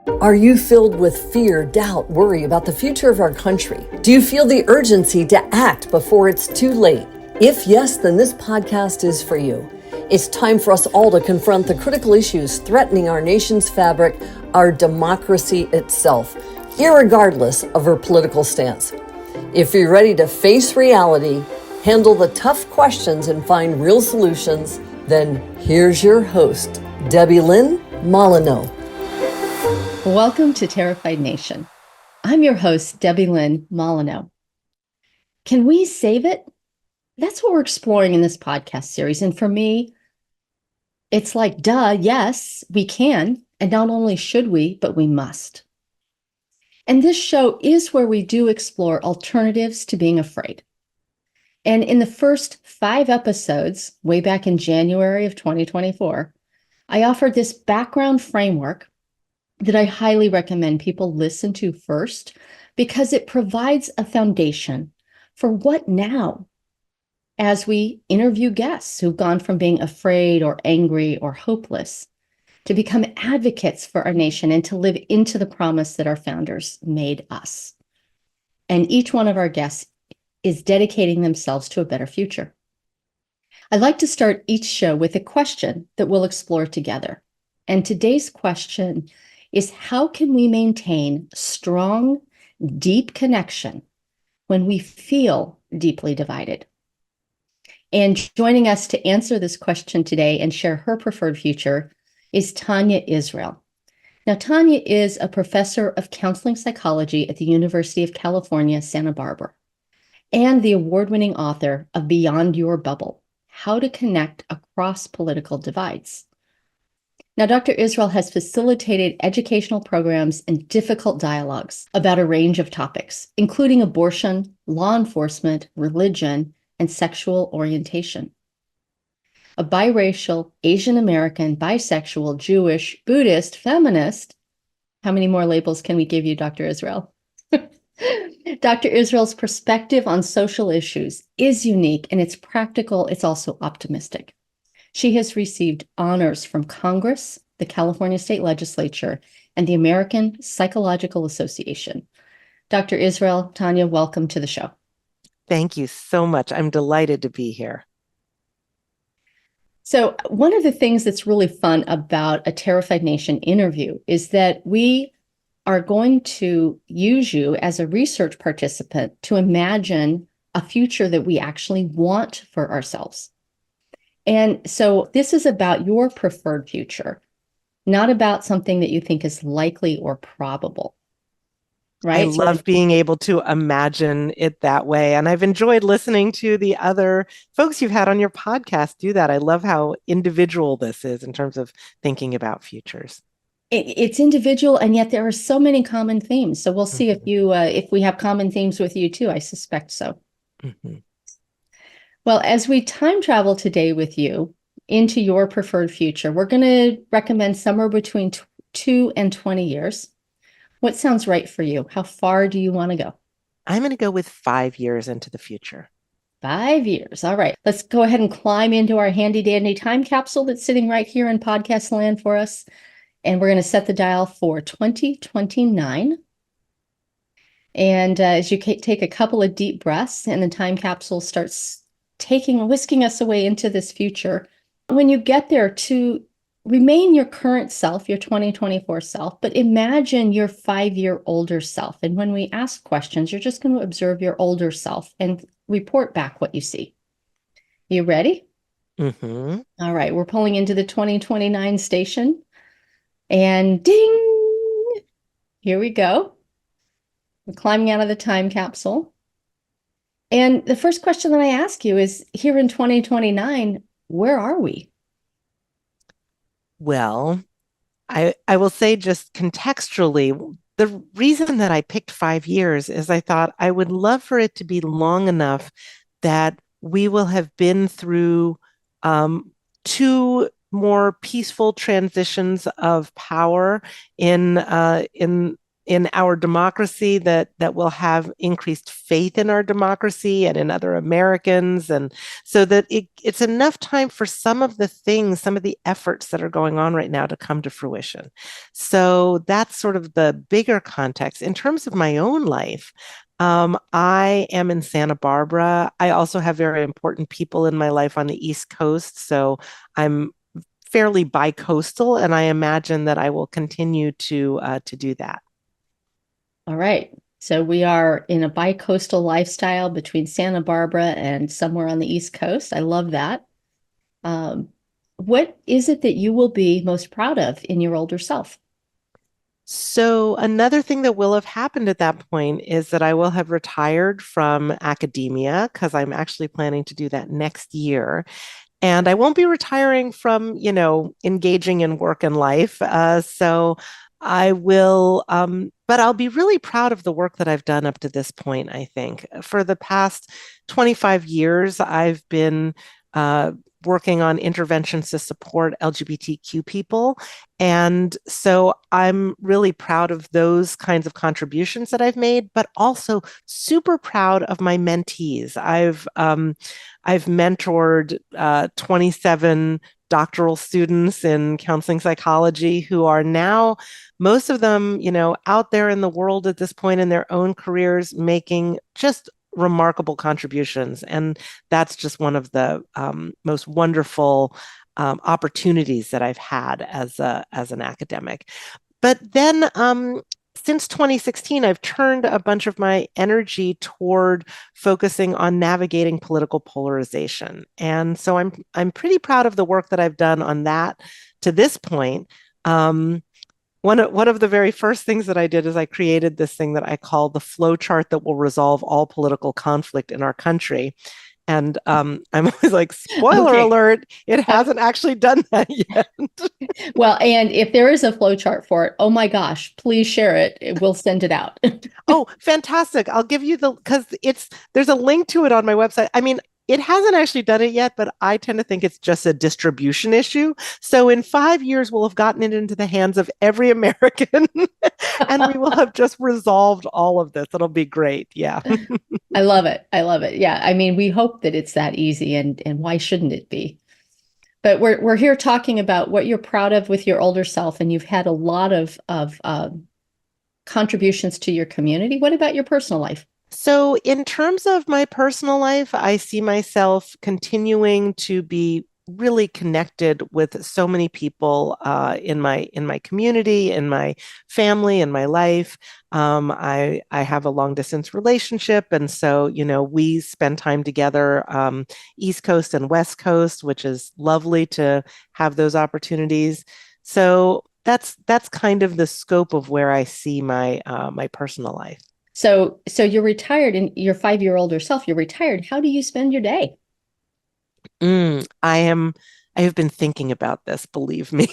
Are you filled with fear, doubt, worry about the future of our country? Do you feel the urgency to act before it's too late? If yes, then this podcast is for you. It's time for us all to confront the critical issues threatening our nation's fabric, our democracy itself, irregardless of our political stance. If you're ready to face reality, handle the tough questions, and find real solutions, then here's your host, Debbie Lynn Molyneux. Welcome to Terrified Nation. I'm your host, Debbie Lynn Molyneux. Can we save it? That's what we're exploring in this podcast series. And for me, it's like, duh, yes, we can. And not only should we, but we must. And this show is where we do explore alternatives to being afraid. And in the first 5 episodes, way back in January of 2024, I offered this background framework that I highly recommend people listen to first, because it provides a foundation for what now, as we interview guests who've gone from being afraid or angry or hopeless to become advocates for our nation and to live into the promise that our founders made us. And each one of our guests is dedicating themselves to a better future. I'd like to start each show with a question that we'll explore together. And today's question is, how can we maintain strong, deep connection when we feel deeply divided? And joining us to answer this question today and share her preferred future is Tania Israel. Now, Tania is a professor of counseling psychology at the University of California, Santa Barbara, and the award-winning author of Beyond Your Bubble: How to Connect Across Political Divides. Now, Dr. Israel has facilitated educational programs and difficult dialogues about a range of topics, including abortion, law enforcement, religion, and sexual orientation. A biracial, Asian American, bisexual, Jewish, Buddhist, feminist. How many more labels can we give you, Dr. Israel? Dr. Israel's perspective on social issues is unique, and it's practical. It's also optimistic. She has received honors from Congress, the California State Legislature, and the American Psychological Association. Dr. Israel, Tania, welcome to the show. Thank you so much. I'm delighted to be here. So one of the things that's really fun about a Terrified Nation interview is that we are going to use you as a research participant to imagine a future that we actually want for ourselves. And so this is about your preferred future, not about something that you think is likely or probable, right? I love being able to imagine it that way. And I've enjoyed listening to the other folks you've had on your podcast do that. I love how individual this is in terms of thinking about futures. It's individual, and yet there are so many common themes. So we'll see if we have common themes with you too. I suspect so. Mm-hmm. Well, as we time travel today with you into your preferred future, we're going to recommend somewhere between 2 and 20 years. What sounds right for you? How far do you want to go? I'm going to go with 5 years into the future. 5 years. All right. Let's go ahead and climb into our handy dandy time capsule that's sitting right here in podcast land for us. And we're going to set the dial for 2029. And as you take a couple of deep breaths and the time capsule starts whisking us away into this future, when you get there, to remain your current self, your 2024 self, but imagine your 5-year older self. And when we ask questions, you're just going to observe your older self and report back what you see. You ready? Mm-hmm. All right, we're pulling into the 2029 station. And ding! Here we go. We're climbing out of the time capsule. And the first question that I ask you is, here in 2029, where are we? Well, I will say, just contextually, the reason that I picked 5 years is I thought I would love for it to be long enough that we will have been through 2 more peaceful transitions of power in in our democracy, that we'll have increased faith in our democracy and in other Americans, and so that it's enough time for some of the things, some of the efforts that are going on right now to come to fruition. So that's sort of the bigger context. In terms of my own life, I am in Santa Barbara. I also have very important people in my life on the East Coast, so I'm fairly bi-coastal, and I imagine that I will continue to do that. All right. So we are in a bi-coastal lifestyle between Santa Barbara and somewhere on the East Coast. I love that. What is it that you will be most proud of in your older self? So another thing that will have happened at that point is that I will have retired from academia, because I'm actually planning to do that next year. And I won't be retiring from, engaging in work and life. So I will, but I'll be really proud of the work that I've done up to this point, I think. For the past 25 years, I've been working on interventions to support LGBTQ people. And so I'm really proud of those kinds of contributions that I've made, but also super proud of my mentees. I've mentored 27 doctoral students in counseling psychology who are now, most of them, out there in the world at this point in their own careers, making just remarkable contributions. And that's just one of the most wonderful opportunities that I've had as an academic. But then since 2016, I've turned a bunch of my energy toward focusing on navigating political polarization. And so I'm pretty proud of the work that I've done on that to this point. One of the very first things that I did is I created this thing that I call the flow chart that will resolve all political conflict in our country. And I'm always like, spoiler alert, it hasn't actually done that yet. Well, and if there is a flow chart for it, oh my gosh, please share it. We'll send it out. Oh, fantastic. I'll give you because there's a link to it on my website. I mean, it hasn't actually done it yet, but I tend to think it's just a distribution issue. So in 5 years, we'll have gotten it into the hands of every American and we will have just resolved all of this. It'll be great. Yeah. I love it. I love it. Yeah. I mean, we hope that it's that easy, and why shouldn't it be? But we're here talking about what you're proud of with your older self, and you've had a lot of contributions to your community. What about your personal life? So in terms of my personal life, I see myself continuing to be really connected with so many people in my community, in my family, in my life. I have a long distance relationship, and so we spend time together, East Coast and West Coast, which is lovely to have those opportunities. So that's kind of the scope of where I see my my personal life. So you're retired, and your 5-year older self, you're retired. How do you spend your day? I have been thinking about this, believe me.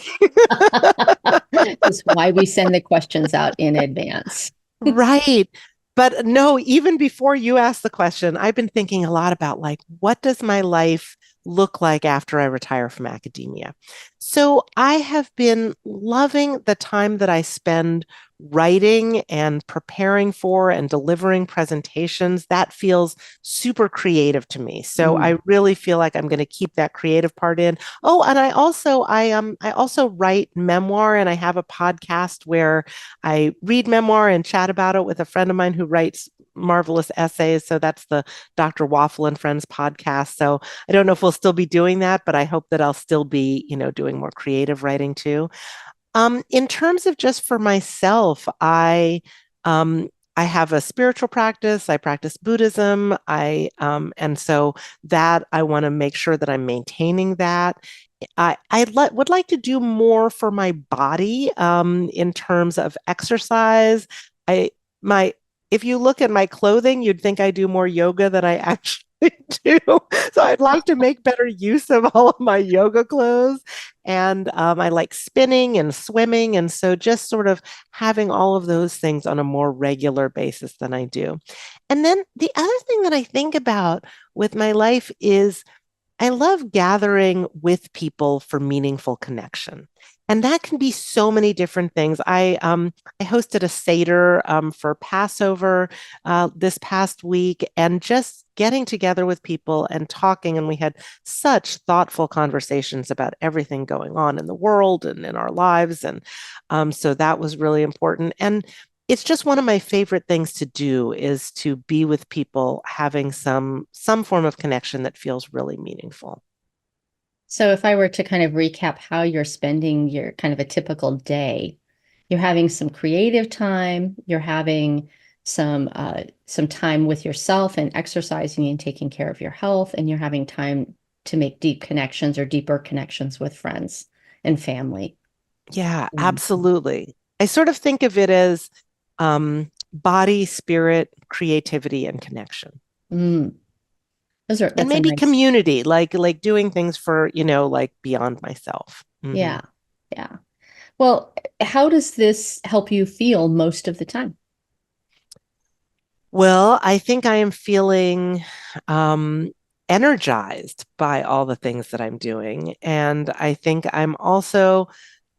That's why we send the questions out in advance. Right. But no, even before you asked the question, I've been thinking a lot about what does my life look like after I retire from academia? So I have been loving the time that I spend writing and preparing for and delivering presentations. That feels super creative to me. So I really feel like I'm going to keep that creative part in. Oh, and I also write memoir, and I have a podcast where I read memoir and chat about it with a friend of mine who writes marvelous essays. So that's the Dr. Waffle and Friends podcast. So I don't know if we'll still be doing that, but I hope that I'll still be, doing more creative writing too. In terms of just for myself, I have a spiritual practice. I practice Buddhism. And so that I want to make sure that I'm maintaining that. Would like to do more for my body in terms of exercise. If you look at my clothing, you'd think I do more yoga than I actually do. So I'd like to make better use of all of my yoga clothes. And I like spinning and swimming. And so just sort of having all of those things on a more regular basis than I do. And then the other thing that I think about with my life is I love gathering with people for meaningful connection. And that can be so many different things. I hosted a Seder for Passover this past week, and just getting together with people and talking. And we had such thoughtful conversations about everything going on in the world and in our lives. And so that was really important. And it's just one of my favorite things to do is to be with people having some form of connection that feels really meaningful. So if I were to kind of recap how you're spending your kind of a typical day, you're having some creative time, you're having some time with yourself and exercising and taking care of your health, and you're having time to make deep connections or deeper connections with friends and family. Yeah, Mm. absolutely. I sort of think of it as body, spirit, creativity, and connection. Mm. And That's a maybe nice, community, like doing things for, like beyond myself. yeah, yeah. Well, how does this help you feel most of the time? Well, I think I am feeling um, energized by all the things that I'm doing. And I think I'm also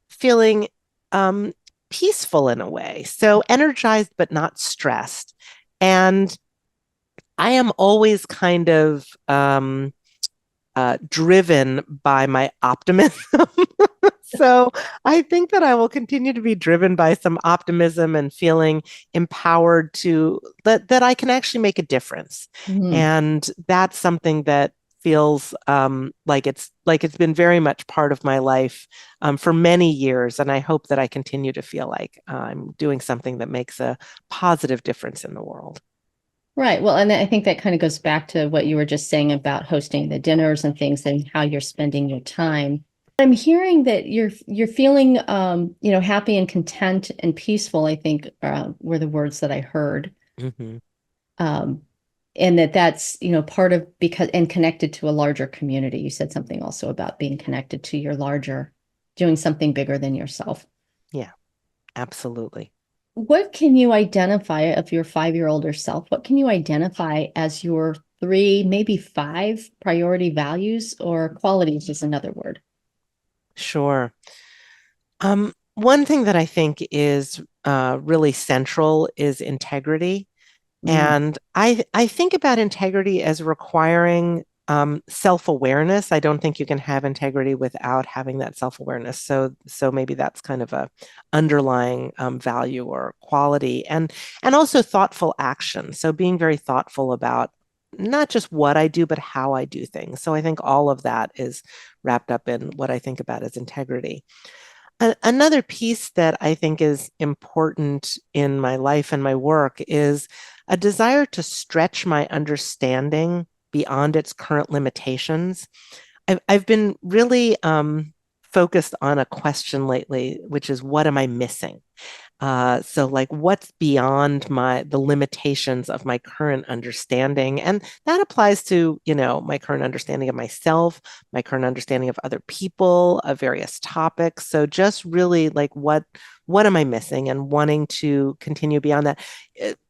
feeling um, peaceful in a way. So energized, but not stressed. And I am always kind of driven by my optimism. So I think that I will continue to be driven by some optimism and feeling empowered to that I can actually make a difference. Mm. And that's something that feels like it's been very much part of my life for many years. And I hope that I continue to feel like I'm doing something that makes a positive difference in the world. Right. Well, and I think that kind of goes back to what you were just saying about hosting the dinners and things and how you're spending your time. I'm hearing that you're feeling happy and content and peaceful, I think were the words that I heard. Mhm. Um, and that's, part of because and connected to a larger community. You said something also about being connected to your larger, doing something bigger than yourself. Yeah, absolutely. What can you identify of your 5-year older self? What can you identify as your 3, maybe 5 priority values or qualities is another word? Sure. One thing that I think is really central is integrity. Mm, And I think about integrity as requiring self-awareness. I don't think you can have integrity without having that self-awareness. So maybe that's kind of a underlying value or quality, and also thoughtful action. So being very thoughtful about not just what I do, but how I do things. So I think all of that is wrapped up in what I think about as integrity. Another piece that I think is important in my life and my work is a desire to stretch my understanding beyond its current limitations. I've been really focused on a question lately, which is what am I missing? So like what's beyond the limitations of my current understanding? And that applies to, my current understanding of myself, my current understanding of other people, of various topics. So just really like what am I missing and wanting to continue beyond that.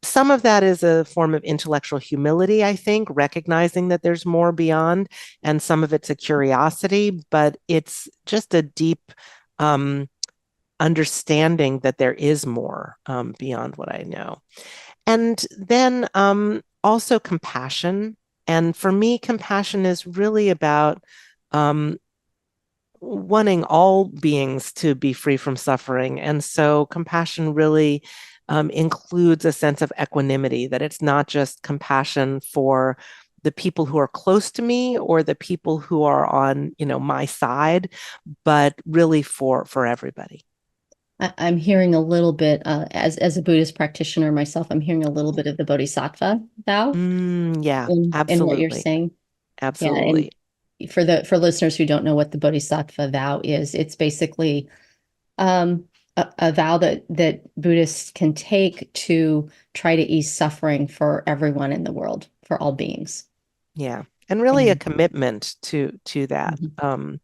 Some of that is a form of intellectual humility, I think, recognizing that there's more beyond, and some of it's a curiosity, but it's just a deep understanding that there is more beyond what I know. And then also compassion. And for me, compassion is really about um, wanting all beings to be free from suffering. And so compassion really includes a sense of equanimity, that it's not just compassion for the people who are close to me or the people who are on, my side, but really for everybody. I'm hearing a little bit, as a Buddhist practitioner myself, I'm hearing a little bit of the Bodhisattva vow Yeah, in what you're absolutely. saying. Yeah, and Absolutely. for listeners who don't know what the Bodhisattva vow is, it's basically a vow that Buddhists can take to try to ease suffering for everyone in the world, for all beings. Yeah. And really a And commitment to that. Mhm.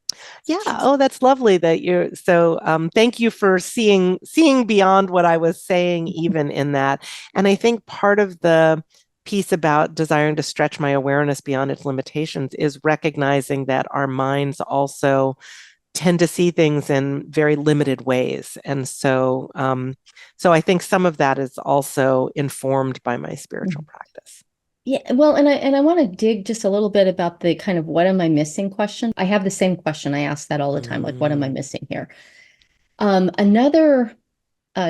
Yeah. Oh, that's lovely that you're so thank you for seeing beyond what I was saying even in that. And I think part of the piece about desiring to stretch my awareness beyond its limitations is recognizing that our minds also tend to see things in very limited ways. And so, so I think some of that is also informed by my spiritual practice. Yeah, well, and I want to dig just a little bit about the kind of what am I missing question. I have the same question. I ask that all the time, like, what am I missing here? Another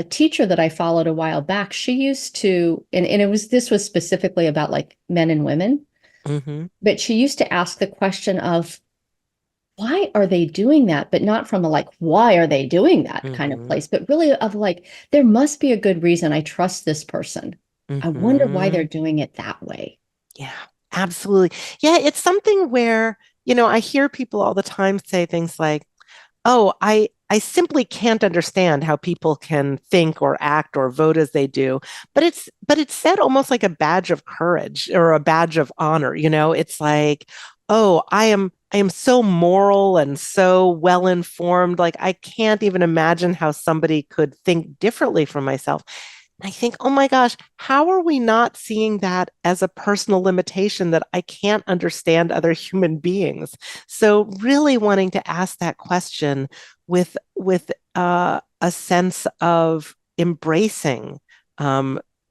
teacher that I followed a while back, she used to, and this was specifically about like men and women, but she used to ask the question of why are they doing that? But not from a like, why are they doing that kind of place, but really of like, there must be a good reason. I trust this person. I wonder why they're doing it that way. Yeah, absolutely. Yeah, it's something where, I hear people all the time say things like, oh, I simply can't understand how people can think or act or vote as they do. But it's said almost like a badge of courage or a badge of honor. It's like, oh, I am so moral and so well informed. Like I can't even imagine how somebody could think differently from myself. I think, oh my gosh, how are we not seeing that as a personal limitation that I can't understand other human beings? So really wanting to ask that question with a sense of embracing,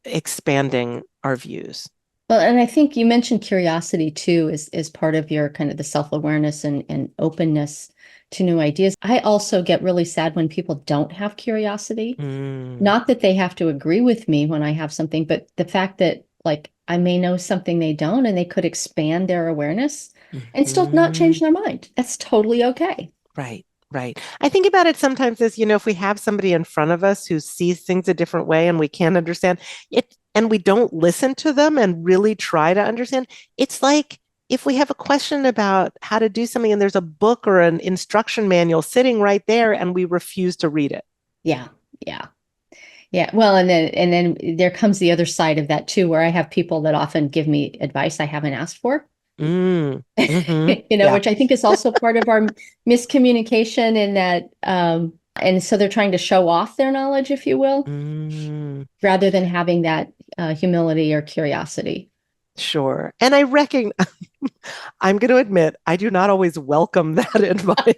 expanding our views. Well, and I think you mentioned curiosity too is part of your kind of the self-awareness and openness to new ideas. I also get really sad when people don't have curiosity. Not that they have to agree with me when I have something, but the fact that like I may know something they don't and they could expand their awareness and still not change their mind. That's totally okay. Right. Right. I think about it sometimes as, if we have somebody in front of us who sees things a different way and we can't understand it, and we don't listen to them and really try to understand, it's like if we have a question about how to do something and there's a book or an instruction manual sitting right there and we refuse to read it. Yeah. Yeah. Yeah. Well, and then there comes the other side of that too, where I have people that often give me advice I haven't asked for. Yeah. Which I think is also part of our miscommunication in that, and so they're trying to show off their knowledge, if you will, rather than having that humility or curiosity. Sure. And I reckon I'm going to admit, I do not always welcome that advice.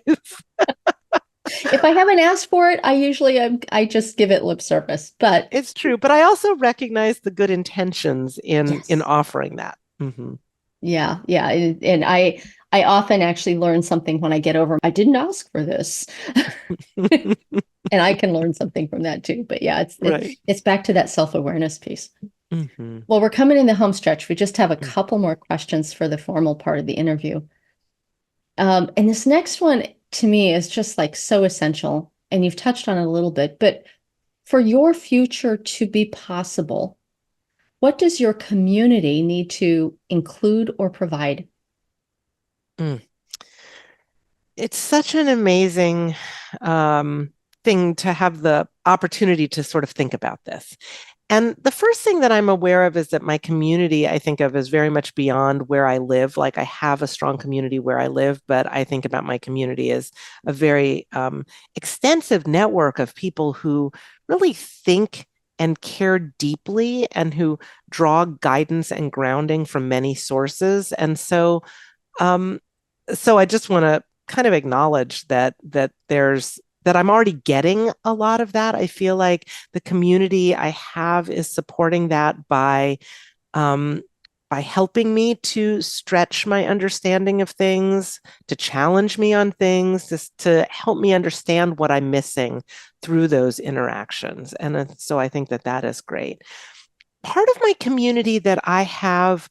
If I haven't asked for it, I just give it lip service, but it's true. But I also recognize the good intentions in offering that. Yeah. And I often actually learn something when I get over, I didn't ask for this. And I can learn something from that too. But yeah, it's back to that self-awareness piece. Well, we're coming in the home stretch. We just have a couple more questions for the formal part of the interview. And this next one to me is just like so essential. And you've touched on it a little bit, but for your future to be possible, what does your community need to include or provide? It's such an amazing thing to have the opportunity to sort of think about this. And the first thing that I'm aware of is that my community, I think of as very much beyond where I live. Like I have a strong community where I live, but I think about my community as a very extensive network of people who really think and care deeply and who draw guidance and grounding from many sources. And so I just want to kind of acknowledge that I'm already getting a lot of that. I feel like the community I have is supporting that by helping me to stretch my understanding of things, to challenge me on things, just to help me understand what I'm missing through those interactions. And so I think that is great. Part of my community that I have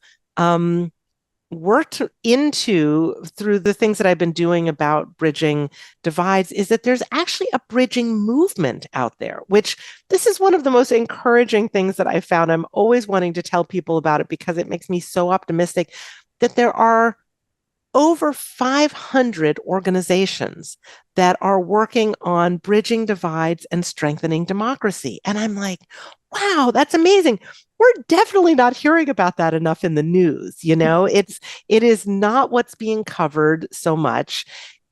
worked into through the things that I've been doing about bridging divides is that there's actually a bridging movement out there, which this is one of the most encouraging things that I found. I'm always wanting to tell people about it because it makes me so optimistic that there are over 500 organizations that are working on bridging divides and strengthening democracy. And I'm like, wow, that's amazing. We're definitely not hearing about that enough in the news. It is not what's being covered so much.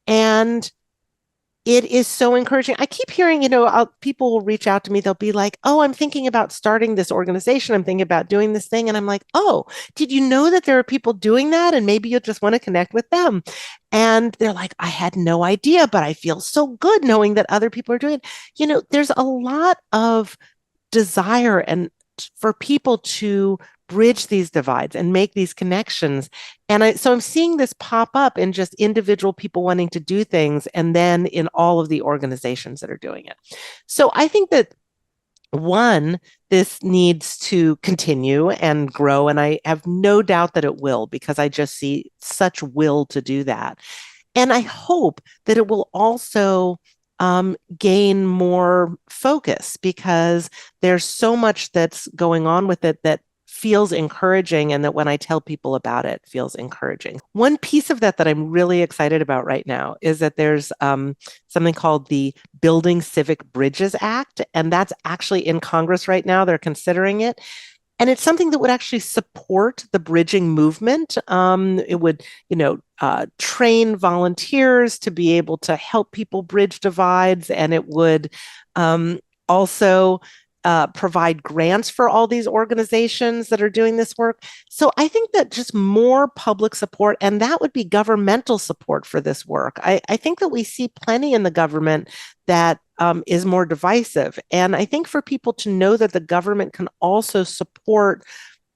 And it is so encouraging. I keep hearing, people will reach out to me. They'll be like, oh, I'm thinking about starting this organization. I'm thinking about doing this thing. And I'm like, oh, did you know that there are people doing that? And maybe you'll just want to connect with them. And they're like, I had no idea, but I feel so good knowing that other people are doing it. There's a lot of desire and for people to bridge these divides and make these connections. So I'm seeing this pop up in just individual people wanting to do things, and then in all of the organizations that are doing it. So I think that one, this needs to continue and grow, and I have no doubt that it will, because I just see such will to do that. And I hope that it will also gain more focus, because there's so much that's going on with it that feels encouraging, and that when I tell people about it, feels encouraging. One piece of that I'm really excited about right now is that there's something called the Building Civic Bridges Act, and that's actually in Congress right now. They're considering it. And it's something that would actually support the bridging movement. It would, train volunteers to be able to help people bridge divides, and it would also provide grants for all these organizations that are doing this work. So I think that just more public support, and that would be governmental support for this work. I think that we see plenty in the government that is more divisive. And I think for people to know that the government can also support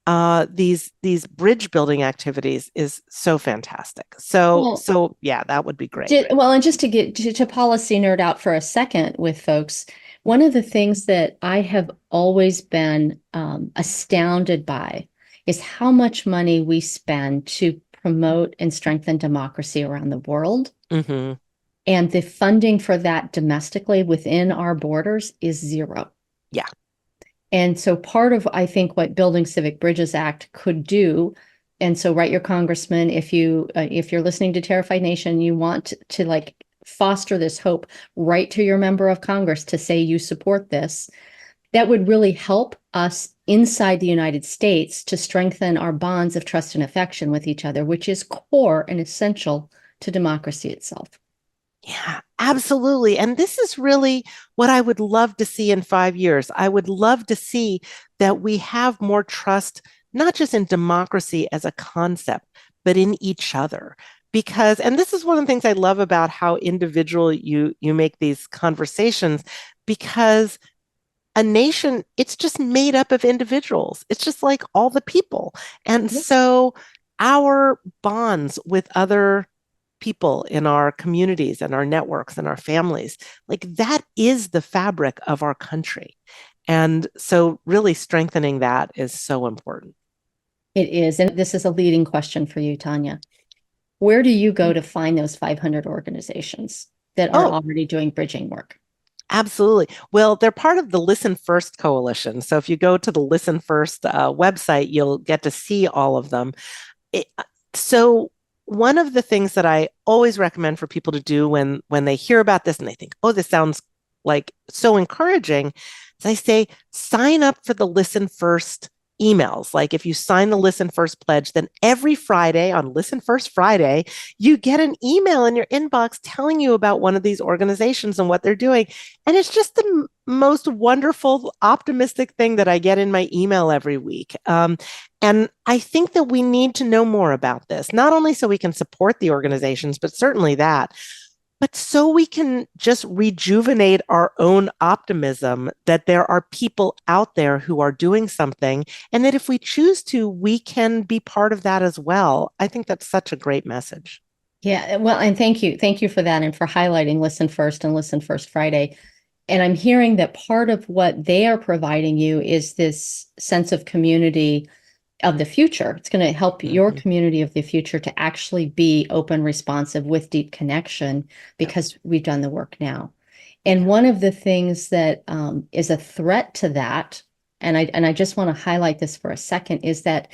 these bridge building activities is so fantastic. So yeah, that would be great. And just to get to policy nerd out for a second with folks, one of the things that I have always been astounded by is how much money we spend to promote and strengthen democracy around the world. Mm-hmm. And the funding for that domestically within our borders is zero. Yeah. And so part of, I think, what Building Civic Bridges Act could do, and so write your congressman, if you're listening to Terrified Nation, you want to foster this hope, write to your member of Congress to say you support this. That would really help us inside the United States to strengthen our bonds of trust and affection with each other, which is core and essential to democracy itself. Yeah, absolutely. And this is really what I would love to see in 5 years. I would love to see that we have more trust, not just in democracy as a concept, but in each other. Because, and this is one of the things I love about how individual you make these conversations, because a nation, it's just made up of individuals. It's just like all the people. And so our bonds with other people in our communities and our networks and our families, that is the fabric of our country. And so really strengthening that is so important. It is. And this is a leading question for you, Tania. Where do you go to find those 500 organizations that are already doing bridging work? Absolutely. Well, they're part of the Listen First Coalition. So if you go to the Listen First website, you'll get to see all of them. So one of the things that I always recommend for people to do when they hear about this and they think, oh, this sounds like so encouraging, is I say, sign up for the Listen First emails. Like if you sign the Listen First pledge, then every Friday on Listen First Friday, you get an email in your inbox telling you about one of these organizations and what they're doing. And it's just the most wonderful, optimistic thing that I get in my email every week. And I think that we need to know more about this, not only so we can support the organizations, but certainly that, but so we can just rejuvenate our own optimism that there are people out there who are doing something, and that if we choose to, we can be part of that as well. I think that's such a great message. Yeah, well, and thank you. Thank you for that and for highlighting Listen First and Listen First Friday. And I'm hearing that part of what they are providing you is this sense of community of the future. It's going to help your community of the future to actually be open, responsive with deep connection, because we've done the work now. And one of the things that is a threat to that, and I just want to highlight this for a second, is that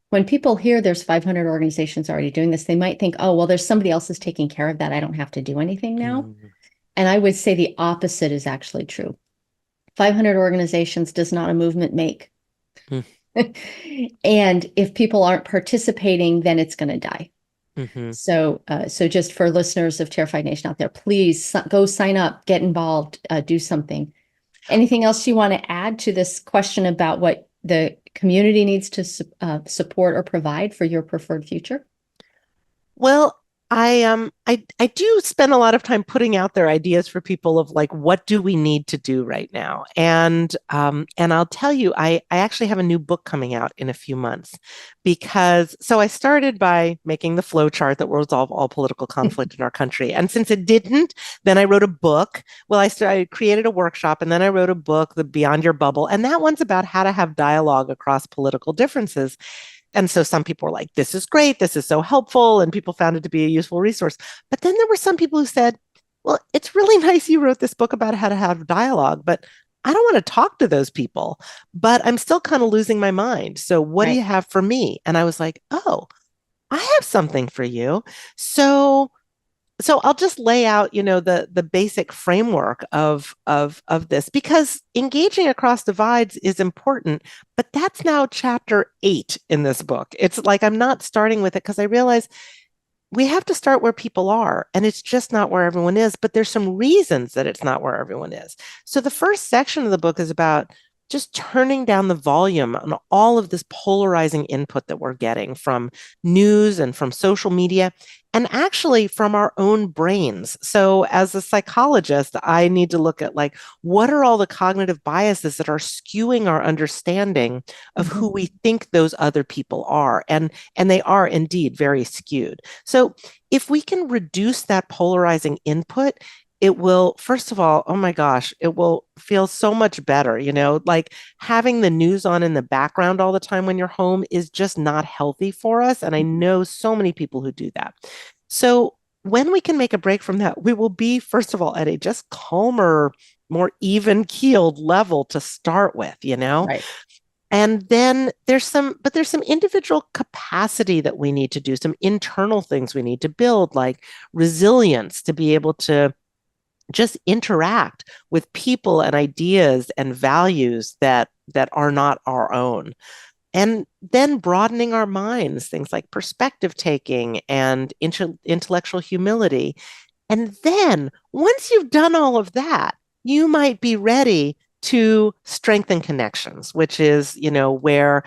when people hear there's 500 organizations already doing this, they might think, oh, well, there's somebody else is taking care of that. I don't have to do anything now. And I would say the opposite is actually true. 500 organizations does not a movement make. And if people aren't participating, then it's going to die. Mhm. So just for listeners of Terrified Nation out there, please go sign up, get involved, do something. Anything else you want to add to this question about what the community needs to support or provide for your preferred future? Well, I do spend a lot of time putting out there ideas for people of like what do we need to do right now, and I'll tell you, I actually have a new book coming out in a few months because so I started by making the flow chart that will resolve all political conflict in our country, and since it didn't, then I wrote a book. Well, I created a workshop, and then I wrote a book, The Beyond Your Bubble, and that one's about how to have dialogue across political differences. And so some people were like, this is great. This is so helpful. And people found it to be a useful resource. But then there were some people who said, well, it's really nice you wrote this book about how to have dialogue, but I don't want to talk to those people, but I'm still kind of losing my mind. So what do Right. you have for me? And I was like, oh, I have something for you. So I'll just lay out, the basic framework of this because engaging across divides is important, but that's now chapter 8 in this book. It's like I'm not starting with it because I realize we have to start where people are, and it's just not where everyone is, but there's some reasons that it's not where everyone is. So the first section of the book is about just turning down the volume on all of this polarizing input that we're getting from news and from social media and actually from our own brains. So as a psychologist, I need to look at like what are all the cognitive biases that are skewing our understanding of who we think those other people are, and they are indeed very skewed. So if we can reduce that polarizing input, it will, first of all, oh my gosh, it will feel so much better. Like having the news on in the background all the time when you're home is just not healthy for us. And I know so many people who do that. So when we can make a break from that, we will be, first of all, at a just calmer, more even keeled level to start with. Right. And then there's some individual capacity that we need to do, some internal things we need to build, like resilience to be able to just interact with people and ideas and values that are not our own. And then broadening our minds, things like perspective taking and intellectual humility. And then once you've done all of that, you might be ready to strengthen connections, which is, where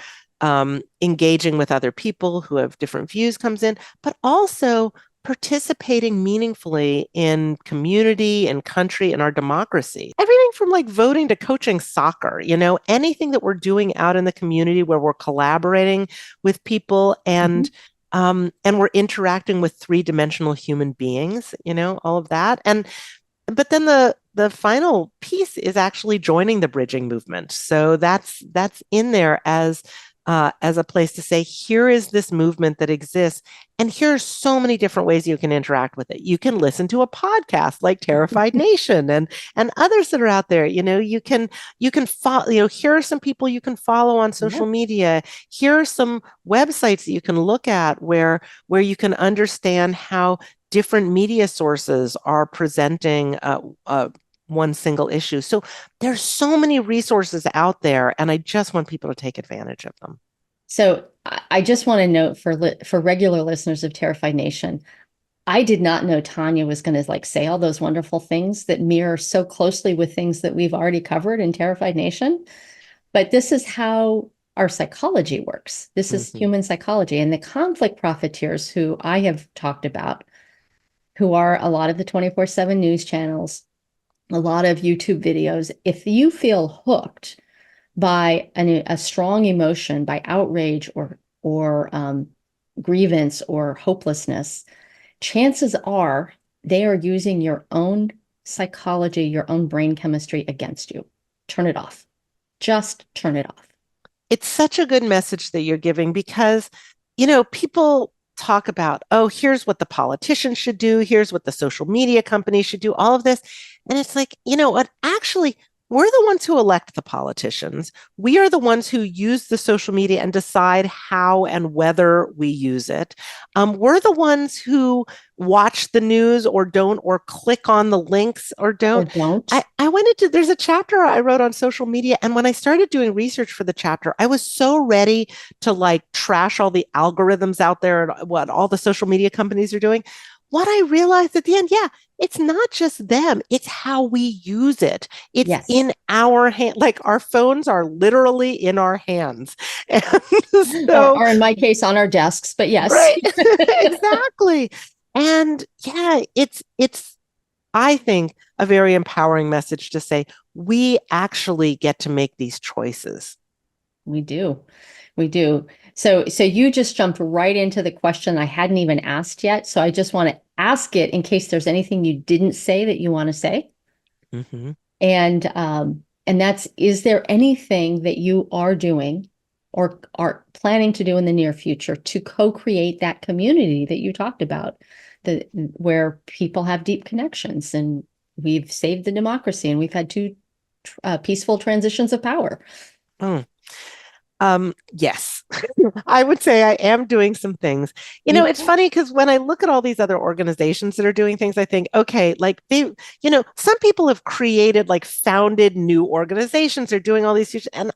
engaging with other people who have different views comes in, but also participating meaningfully in community and country and our democracy. Everything from like voting to coaching soccer, anything that we're doing out in the community where we're collaborating with people and we're interacting with three-dimensional human beings, all of that. But then the final piece is actually joining the bridging movement. So that's in there as a place to say, here is this movement that exists, and here are so many different ways you can interact with it. You can listen to a podcast like Terrified Nation and others that are out there. You can follow. Here are some people you can follow on social media. Here are some websites that you can look at where you can understand how different media sources are presenting one single issue. So there's so many resources out there, and I just want people to take advantage of them. So I just want to note for regular listeners of Terrified Nation, I did not know Tania was going to say all those wonderful things that mirror so closely with things that we've already covered in Terrified Nation. But this is how our psychology works. This is human psychology. And the conflict profiteers who I have talked about, who are a lot of the 24/7 news channels, a lot of YouTube videos, if you feel hooked by a strong emotion, by outrage or grievance or hopelessness, chances are they are using your own psychology, your own brain chemistry against you. Turn it off. Just turn it off. It's such a good message that you're giving because, people talk about, oh, here's what the politicians should do. Here's what the social media companies should do, all of this. And it's like, what actually we're the ones who elect the politicians. We are the ones who use the social media and decide how and whether we use it. We're the ones who watch the news or don't, or click on the links or Or don't. don't. I went into, there's a chapter I wrote on social media. And when I started doing research for the chapter, I was so ready to like trash all the algorithms out there and what all the social media companies are doing. What I realized at the end, yeah, it's not just them, it's how we use it. It's Yes. in our hand, like our phones are literally in our hands. And so, Or in my case, on our desks, but yes. right, exactly. And yeah, it's I think a very empowering message to say we actually get to make these choices. We do. We do. So you just jumped right into the question I hadn't even asked yet. So I just want to ask it in case there's anything you didn't say that you want to say. Mm-hmm. And that's, is there anything that you are doing or are planning to do in the near future to co-create that community that you talked about, where people have deep connections, and we've saved the democracy and we've had two peaceful transitions of power? Mm. Yes, I would say I am doing some things. It's funny because when I look at all these other organizations that are doing things, I think, okay, like some people have created, like founded new organizations, are doing all these huge, and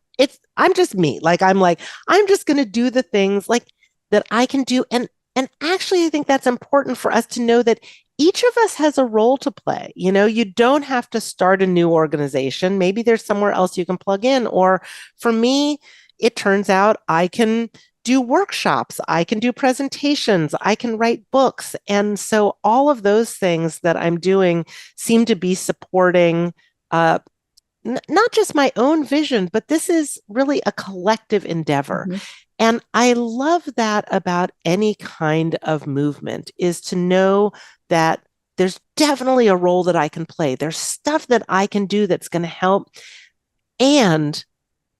I'm just me. I'm just going to do the things like that I can do. And actually, I think that's important for us to know that each of us has a role to play. You don't have to start a new organization. Maybe there's somewhere else you can plug in. Or for me, it turns out I can do workshops, I can do presentations, I can write books. And so all of those things that I'm doing seem to be supporting not just my own vision, but this is really a collective endeavor. Mhm. And I love that about any kind of movement, is to know that there's definitely a role that I can play. There's stuff that I can do that's going to help. And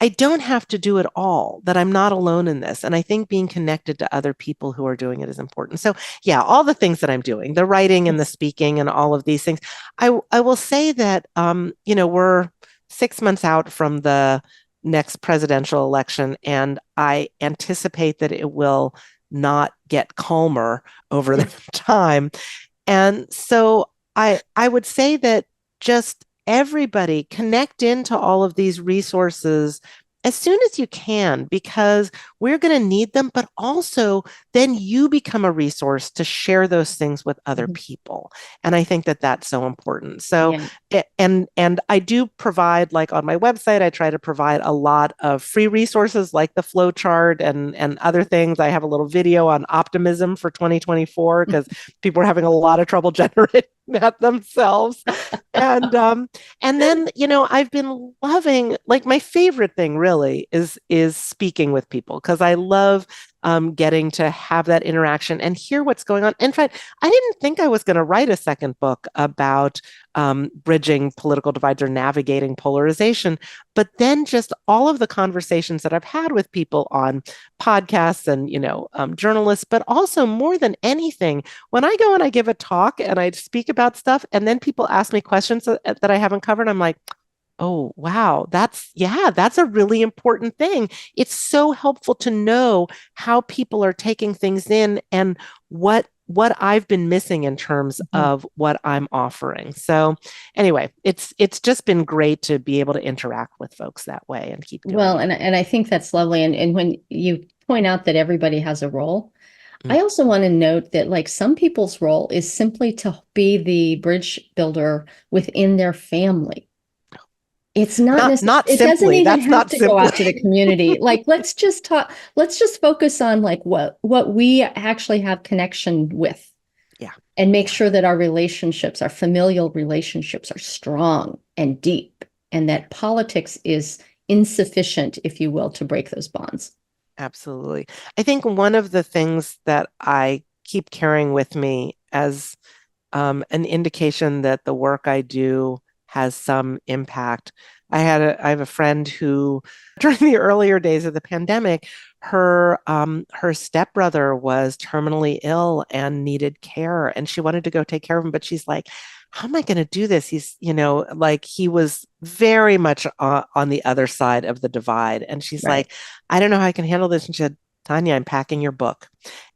I don't have to do it all, that I'm not alone in this. And I think being connected to other people who are doing it is important. So yeah, all the things that I'm doing, the writing and the speaking and all of these things. I will say that, we're 6 months out from the next presidential election, and I anticipate that it will not get calmer over the time. And so I would say that just everybody connect into all of these resources as soon as you can, because we're going to need them, but also then you become a resource to share those things with other people. And I think that that's so important. So, Yeah. and I do provide, like on my website, I try to provide a lot of free resources like the flow chart and other things. I have a little video on optimism for 2024 because people are having a lot of trouble generating that themselves. And then, I've been loving, like, my favorite thing really is speaking with people, because I love getting to have that interaction and hear what's going on. In fact, I didn't think I was going to write a second book about bridging political divides or navigating polarization, but then just all of the conversations that I've had with people on podcasts and, journalists, but also more than anything, when I go and I give a talk and I speak about stuff, and then people ask me questions that I haven't covered, I'm like, oh, wow, that's a really important thing. It's so helpful to know how people are taking things in and what I've been missing in terms of what I'm offering. So anyway, it's just been great to be able to interact with folks that way and keep doing Well, it. and I think that's lovely. And when you point out that everybody has a role, Mm. I also want to note that, like, some people's role is simply to be the bridge builder within their family. It's not necessarily, Not it doesn't simply. even That's have not to go out to the simply. community. Like, let's just focus on like what we actually have connection with, Yeah, and make sure that our relationships, our familial relationships, are strong and deep, and that politics is insufficient, if you will, to break those bonds. absolutely. I think one of the things that I keep carrying with me as an indication that the work I do has some impact. I have a friend who, during the earlier days of the pandemic, her stepbrother was terminally ill and needed care, and she wanted to go take care of him, but she's like, how am I going to do this? He's, like he was very much on the other side of the divide. And she's Right. like, I don't know how I can handle this. And she said, Tanya, I'm packing your book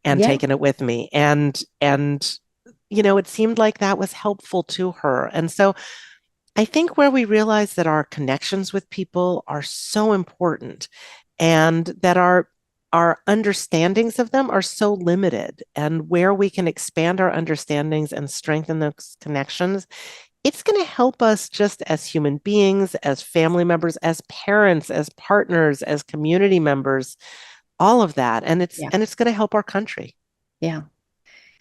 and Yeah. taking it with me. And it seemed like that was helpful to her. And so I think where we realize that our connections with people are so important and that our understandings of them are so limited, and where we can expand our understandings and strengthen those connections, it's going to help us just as human beings, as family members, as parents, as partners, as community members, all of that. And it's going to help our country. Yeah.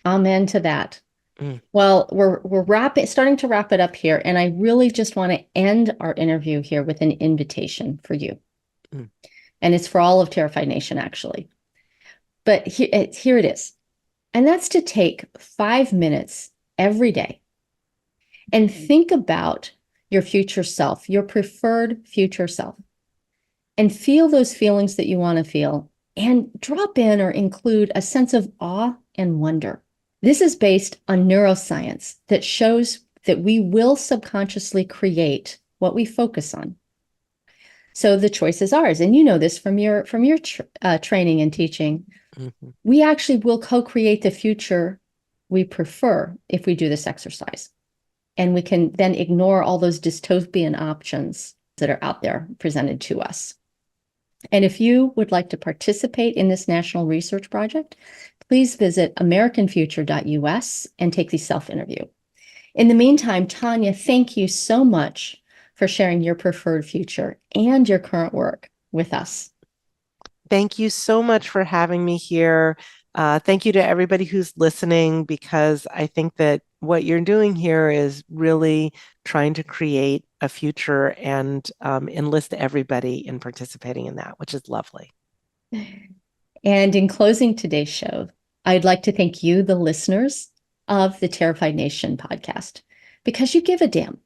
Amen to that. Mm. Well, we're starting to wrap it up here, and I really just want to end our interview here with an invitation for you. Mm. And it's for all of Terrified Nation, actually. But here it is. And that's to take 5 minutes every day and think about your future self, your preferred future self, and feel those feelings that you want to feel, and drop in or include a sense of awe and wonder. This is based on neuroscience that shows that we will subconsciously create what we focus on. So the choice is ours. And you know this from your training and teaching. Mm-hmm. We actually will co-create the future we prefer if we do this exercise. And we can then ignore all those dystopian options that are out there presented to us. And if you would like to participate in this national research project, please visit americanfuture.us and take the self-interview. In the meantime, Tania, thank you so much for sharing your preferred future and your current work with us. Thank you so much for having me here. Thank you to everybody who's listening, because I think that what you're doing here is really trying to create a future and enlist everybody in participating in that, which is lovely. And in closing today's show, I'd like to thank you, the listeners of the Terrified Nation podcast, because you give a damn.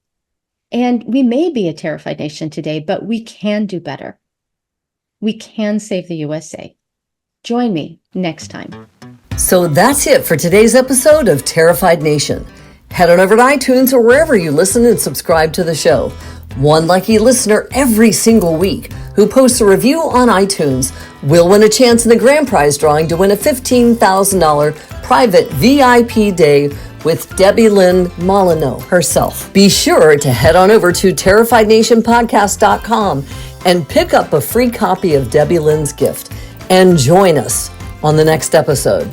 And we may be a terrified nation today, but we can do better. We can save the USA. Join me next time. So that's it for today's episode of Terrified Nation. Head on over to iTunes or wherever you listen and subscribe to the show. One lucky listener every single week who posts a review on iTunes will win a chance in the grand prize drawing to win a $15,000 private VIP day with Debbie Lynn Molyneux herself. Be sure to head on over to terrifiednationpodcast.com and pick up a free copy of Debbie Lynn's gift and join us on the next episode.